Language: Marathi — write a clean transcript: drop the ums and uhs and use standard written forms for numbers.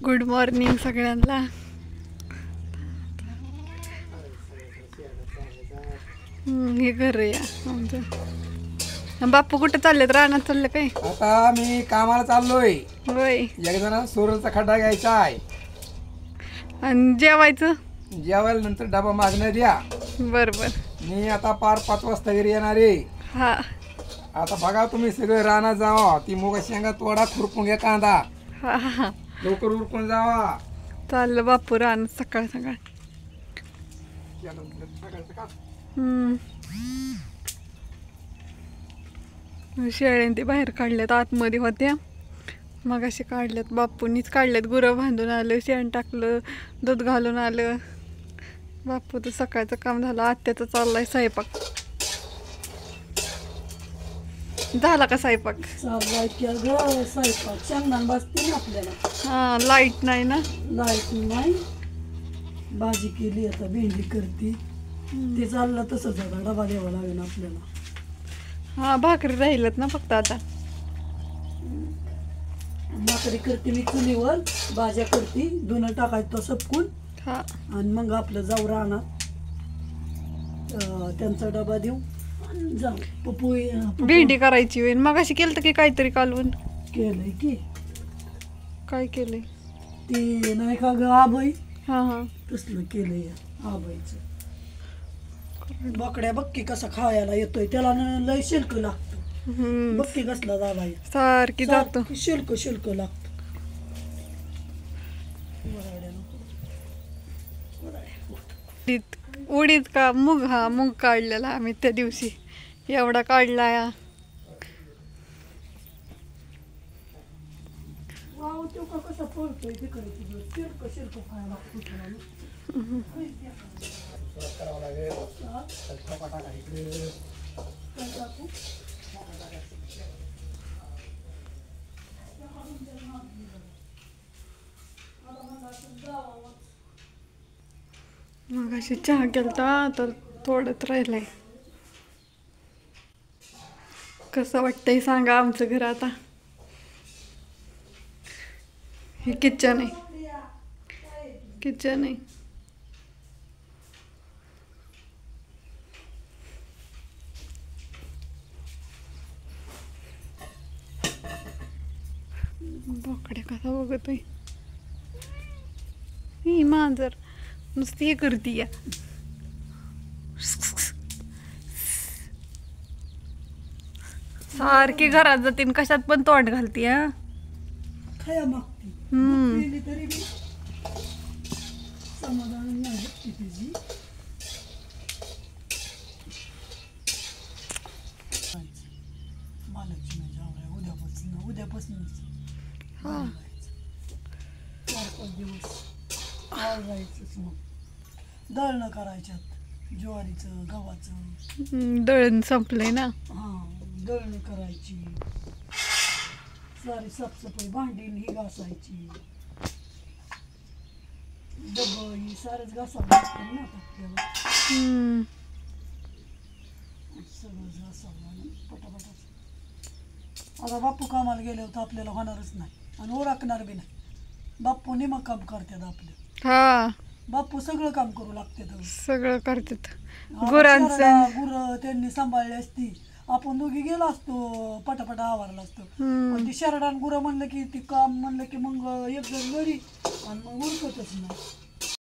गुड मॉर्निंग सगळ्यांना. हे घर या आमचं. बाप्पू कुठे चाललेत? रानात चाललं काय? आता मी कामाला चाललोय. होय. एक जण सोरचा खड्डा घ्यायचा आहे आणि जेवायचं? जेवायला नंतर डबा मागणं द्या. बर बर. मी आता पार 5 वाजता घरी येणार आहे. हा. आता बघा तुम्ही सगळे रानात जावा. ती मोगा शेंगा तोडा, खुरपून घ्या कांदा. हा हा. लवकर उरकून जावा. चाललं बाप्पू रानात सकाळ सकाळ. शेळ्या ते बाहेर काढल्यात, आतमध्ये होत्या मग असे काढल्यात. बाप्पूनीच काढल्यात. गुरं बांधून आलं, शेण टाकलं, दूध घालून आलं. बाप्पू तर सकाळचं काम झालं. आत्याचं चाललाय स्वयंपाक. झाला का स्वयंपाक? स्वयंपाक शेंगदाण भाजते ना आपल्याला. हा, लाईट नाही ना. लाईट नाही. भाजी केली, आता भेंडी करते. ते चाललं तसंच. आता डबा द्यावा लागेल आपल्याला. हा, भाकरी राहिलत ना फक्त आता. भाकरी करते मी चुलीवर, भाज्या करते, धुणं टाकायचं तो सपकून. हा. आणि मग आपलं जाऊ राहणार, त्यांचा डबा देऊ आणि जाऊ. पप्पू भेंडी करायची वेळ मग अशी केलं की काहीतरी कालवून केलंय की काय केलंय ते नाही का ग आबाई. हा हा. तसलं केलंय आबाईचं. बकड्या बक्की कसा खायला येतोय, त्याला लय शुल्क लागतं. बक्की कसला दाबाई सारखी जातो. शुल्क लागतं. उडीद का मूग? हा, मूग काढलेला आम्ही त्या दिवशी. एवढा काढला या. वाव, तो का कसा पळतोय तिकडे. शुल्क खायला मग अशी चहा केलता तर थोडंच राहिलंय. कसं वाटतंय सांगा आमचं घर आता. हे किचन आहे. किचन आहे. बोकडे कसा बघतोय. ही मांजर नुसती हे करती या. सारखी घरात जाते कशात पण तोंड घालती. हा, खाया मागती. केली तरी बी समाधान नाही तिची. मालकची म्हणजे उद्यापासूनच 4-5 दिवस जायचंच. मग दळणं करायच्यात, ज्वारीचं, गव्हाचं. दळण संपलंय ना. हा, दळणं करायची, सारी साफसफाई, भांडी ही घासायची, डबं ही सारंच घासावं लागतं ना आपल्याला. सगळंच घासावं आणि पटापटाच. आता बाप्पू कामाला गेले होते आपल्याला होणारच नाही आणि ओळखणार बी नाही. बाप्पू निम काम करतात आपलं. हा, बाप्पू सगळं काम करू लागतात. सगळं करतात. गुरं त्यांनी सांभाळली असती, आपण दोघी गेलो असतो, पटापटा आवरला असतो. पण ती शरडान गुरं म्हणलं की ती काम म्हणलं की मग एक जण घरी आणि मग उरकतच नाही.